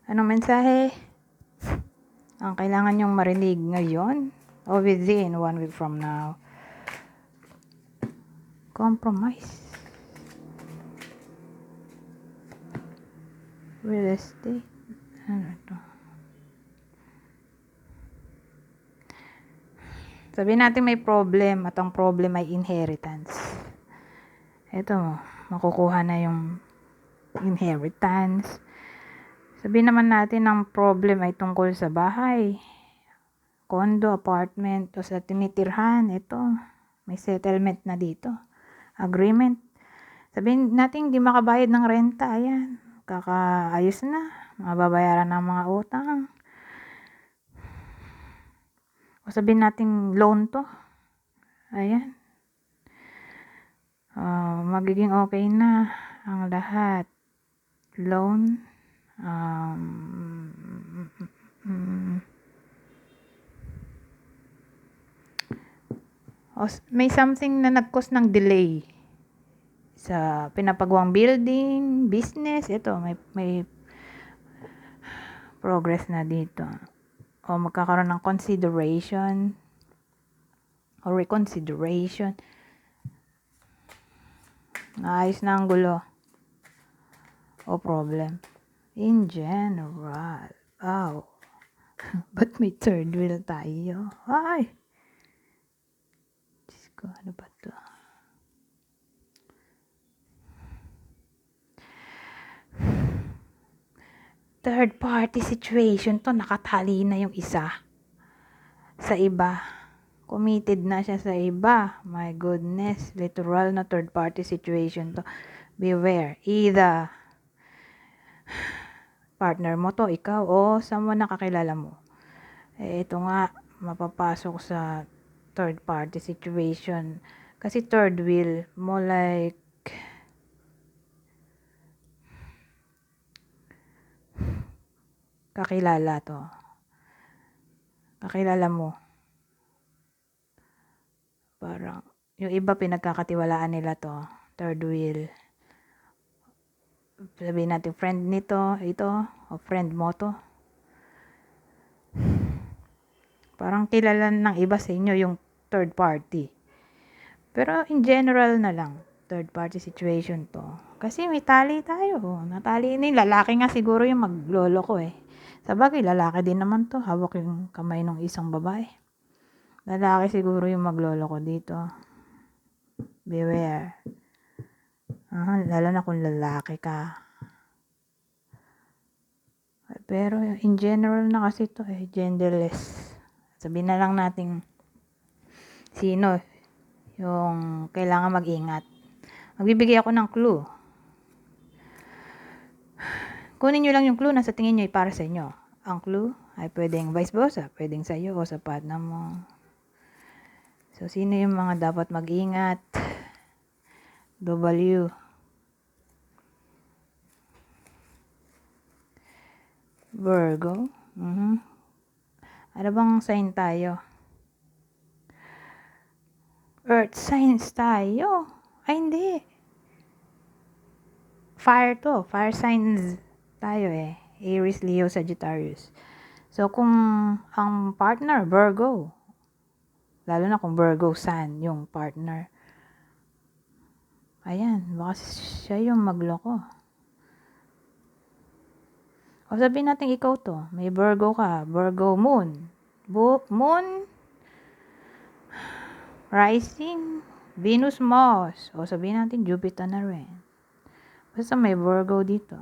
Anong mensahe ang kailangan nyong marinig ngayon o within 1 week from now? Compromise. Real estate. Ano ito? Sabihin natin may problem at ang problem ay inheritance. Ito, makukuha na yung inheritance. Sabihin naman natin ang problem ay tungkol sa bahay, condo, apartment, o sa tinitirhan. Ito, may settlement na dito. Agreement. Sabihin natin hindi makabayad ng renta. Ayan, kakaayos na. Mababayaran ng mga utang. O sabihin natin loan to. Ayan. Magiging okay na ang lahat. Loan. May something na nag-cause ng delay sa pinapagawang building, business. Ito, may progress na dito. O magkakaroon ng consideration o reconsideration. Naayos na ang gulo o problem. In general. Oh. Ba't may third wheel tayo? Ay! Diyos ko, ano ba to? Third party situation to. Nakatali na yung isa sa iba. Committed na siya sa iba. My goodness. Literal na third party situation to. Beware. Either partner mo to, ikaw, o someone na kakilala mo. Ito nga, mapapasok sa third party situation. Kasi third wheel, more like kakilala to. Kakilala mo. Parang, yung iba pinagkakatiwalaan nila to. Third wheel. Sabihin natin, friend nito, ito, o friend mo to. Parang kilala ng iba sa inyo yung third party. Pero in general na lang, third party situation to. Kasi may tali tayo. Natali ni lalaki nga siguro yung maglolo ko eh. Sabagay, lalaki din naman to. Hawak yung kamay ng isang babae. Lalaki siguro yung maglolo ko dito. Beware. Lalo na kung lalaki ka. Pero in general na kasi to eh, genderless. Sabihin na lang natin sino yung kailangan mag-ingat. Magbibigay ako ng clue. Kunin nyo lang yung clue na sa tingin nyo ay para sa inyo. Ang clue ay pwedeng vice versa, pwedeng sa iyo o sa partner mo. So, sino yung mga dapat mag-ingat? W. Virgo. Ano bang sign tayo? Earth signs tayo. Ay, hindi. Fire to. Fire signs tayo eh. Aries, Leo, Sagittarius. So, kung ang partner, Virgo, lalo na kung Virgo Sun, yung partner, ayan, baka siya yung magloko. O sabihin natin ikaw to, may Virgo ka, Virgo Moon. Moon, Rising, Venus, Mars. O sabihin natin Jupiter na rin. Basta may Virgo dito.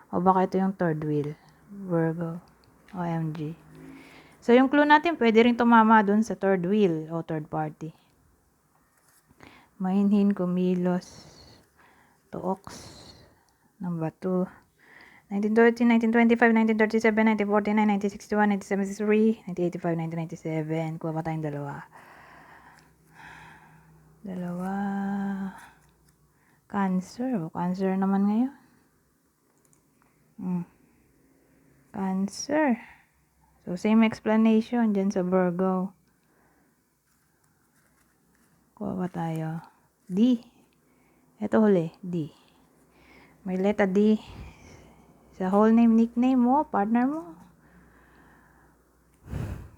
O baka ito yung third wheel. Virgo. OMG. So, yung clue natin, pwede rin tumama dun sa third wheel o third party. Mahinhin, kumilos, tuoks, number 2. 1930, 1925, 1937, 1949, 1961, 1973, 1985, 1997. Kuha pa tayong dalawa. Cancer. Cancer naman ngayon. Cancer. So, same explanation dyan sa Virgo. Kuha pa tayo. D. Ito huli. D. May letter D Sa whole name, nickname mo, partner mo.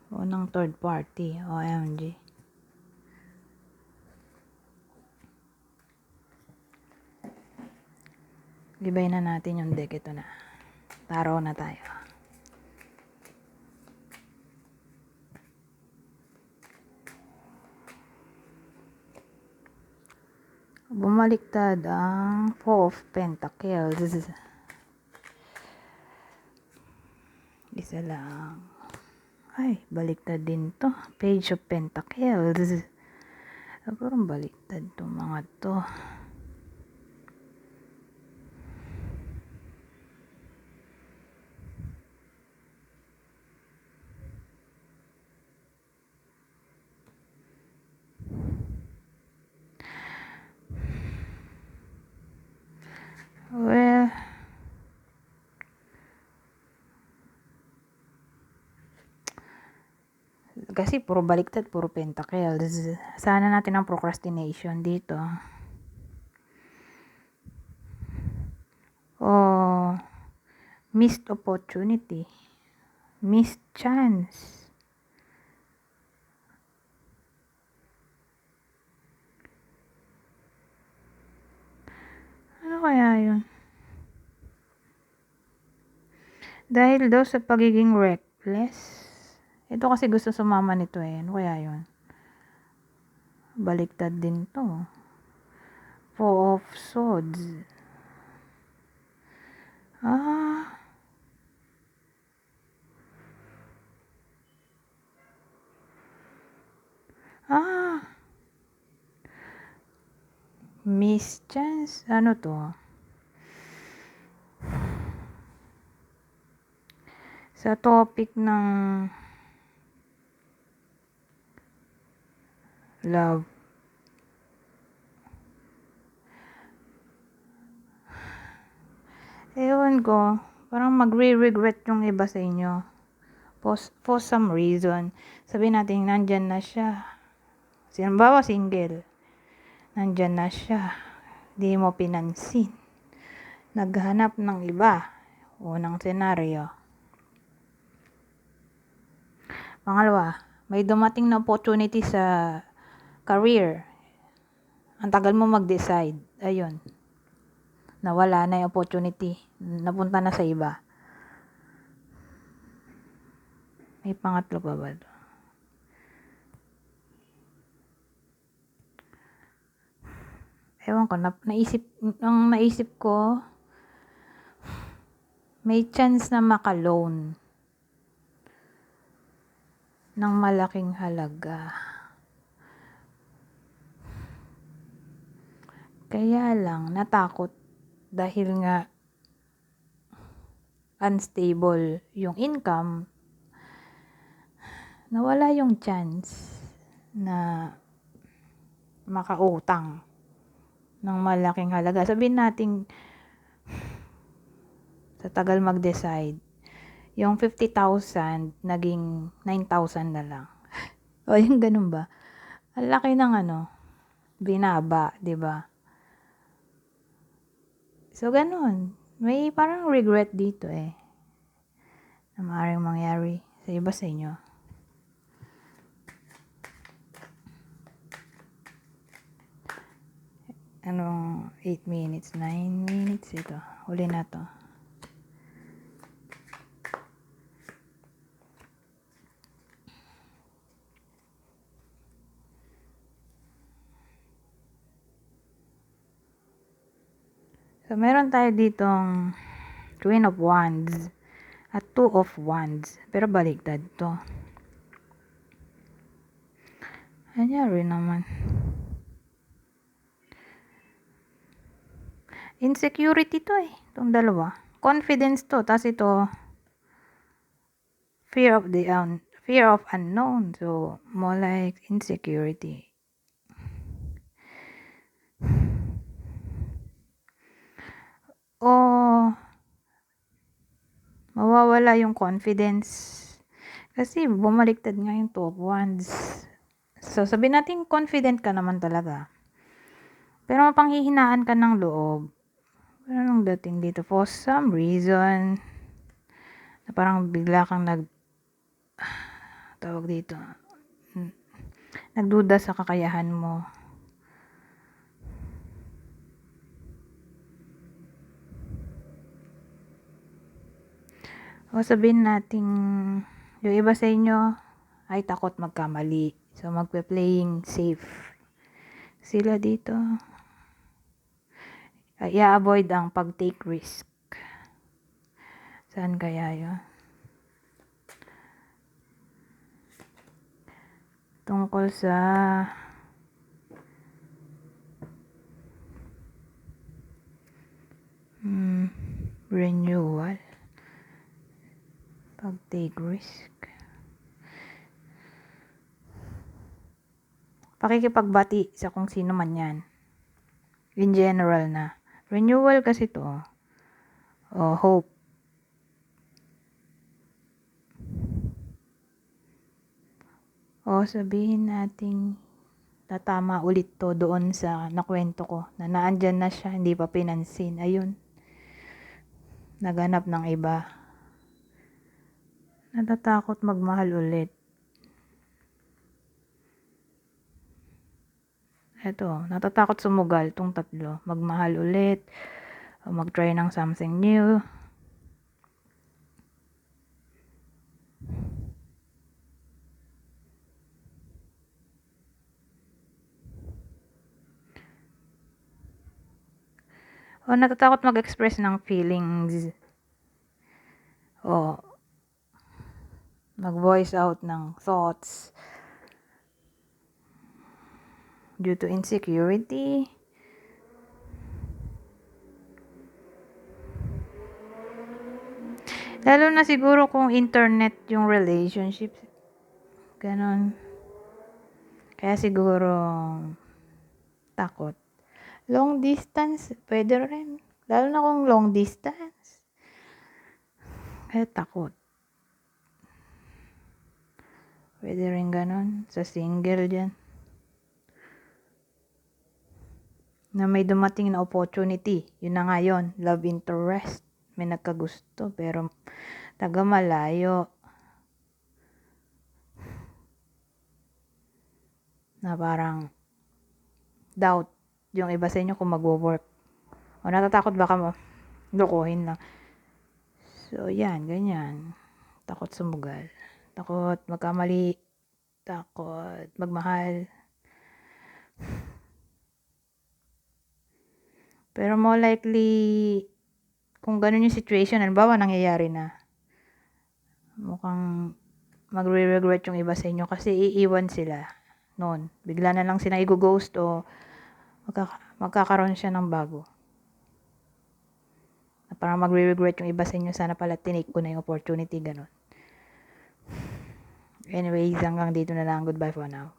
O ng third party. OMG. Libay na natin yung deck. Ito na. Taro na tayo. Bumaliktad ang Four of Pentacles. Isa lang. Ay, baliktad din to. Page of Pentacles. Parang baliktad to mga to. Well, kasi puro baliktad, puro pentacles. Sana natin ang procrastination dito. Oh, missed opportunity. Missed chance. Ano kaya yun? Dahil daw sa pagiging reckless. Ito kasi gusto sumama nito eh. Ano kaya yun? Baliktad din to. Four of Swords. Miss chance. Ano to? Sa topic ng love. Ewan ko. Parang magre-regret yung iba sa inyo. For some reason. Sabihin natin, nandyan na siya. Halimbawa, single. Nandyan na siya. Di mo pinansin. Naghanap ng iba. Unang senaryo. Pangalawa, may dumating na opportunity sa career. Ang tagal mo mag-decide. Ayun. Nawala na yung opportunity. Napunta na sa iba. May pangatlo pa ba? Ewan ko, naisip ko, may chance na maka-loan ng malaking halaga. Kaya lang, natakot dahil nga unstable yung income, nawala yung chance na makautang ng malaking halaga. Sabihin natin, sa tagal mag-decide, yung 50,000 naging 9,000 na lang. O yung ganun ba? Ang laki ng binaba, 'di ba? So ganun. May parang regret dito eh. Na maaaring mangyari sa iba sa inyo. Anong 8 minutes, 9 minutes ito. Huli na to. So, meron tayo ditong Queen of Wands at Two of Wands. Pero baliktad to. Anyari naman. Insecurity to eh. Itong dalawa. Confidence to. Tapos ito, fear of unknown. So, more like insecurity. O, mawawala yung confidence. Kasi bumaliktad nga yung Two of Wands. So, sabihin natin confident ka naman talaga. Pero mapanghihinaan ka ng loob. Pero nung dating dito, for some reason, na parang bigla kang tawag dito, nagduda sa kakayahan mo. O sabihin natin, yung iba sa inyo ay takot magkamali. So, magpe-playing safe sila dito. I-avoid ang pag-take risk. Saan kaya yun? Tungkol sa renewal. Pag-take risk. Pakikipagbati sa kung sino man yan. In general na. Renewal kasi to. O hope. O sabihin natin tatama ulit to doon sa nakwento ko na naandyan na siya, hindi pa pinansin. Ayun. Naganap ng iba. Natatakot magmahal ulit. Eto, natatakot sumugal tong tatlo. Magmahal ulit. O mag-try ng something new. O natatakot mag-express ng feelings. O mag-voice out ng thoughts. Due to insecurity. Lalo na siguro kung internet yung relationship. Ganon. Kaya siguro takot. Long distance, pwede rin. Lalo na kung long distance. Kaya takot. Pwede rin ganon. Sa single dyan. Na may dumating na opportunity. Yun na nga yun. Love interest. May nagkagusto. Pero taga malayo. Na parang doubt yung iba sa inyo kung mag-work. O natatakot baka lokohin lang. So, yan. Ganyan. Takot sumugal. Takot magkamali. Takot magmahal. Pero more likely, kung ganun yung situation, halimbawa nangyayari na, mukhang magre-regret yung iba sa inyo kasi iiwan sila noon. Bigla na lang sila i-ghost o magkakaroon siya ng bago. Parang magre-regret yung iba sa inyo, sana pala tinake ko na yung opportunity, ganun. Anyways, hanggang dito na lang. Goodbye for now.